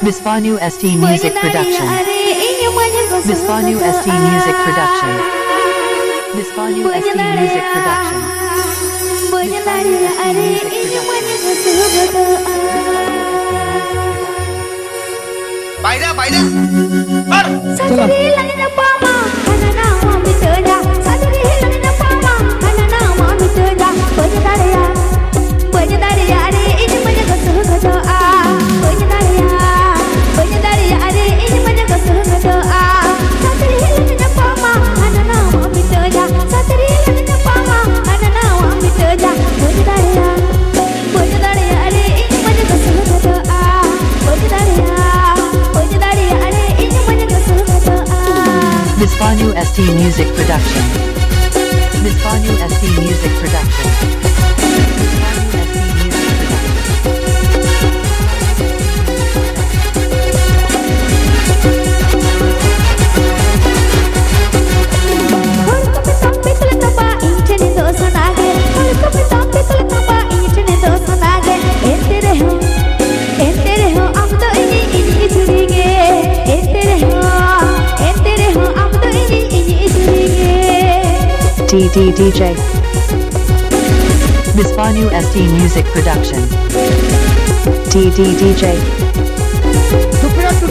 Bisvanu ST Music Production. Bisvanu ST Music Production. Bisvanu ST Music Production. Baida, baida. Bar. Bisvanu ST Music Production. Bisvanu ST Music Production. Bisvanu ST Music DJ. Bisvanu ST Music Production. DJ.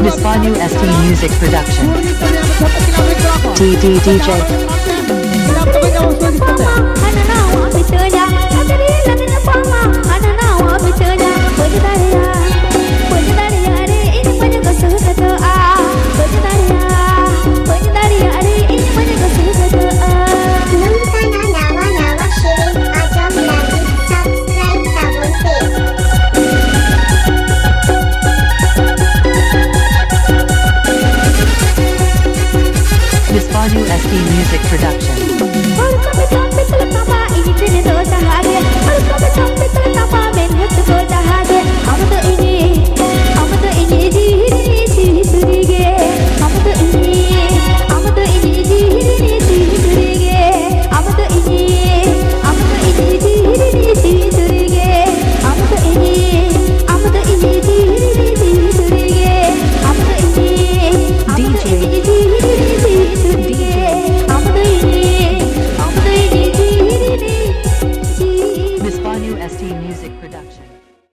Bisvanu ST Music Production. DJ. Bisvanu ST Music Production.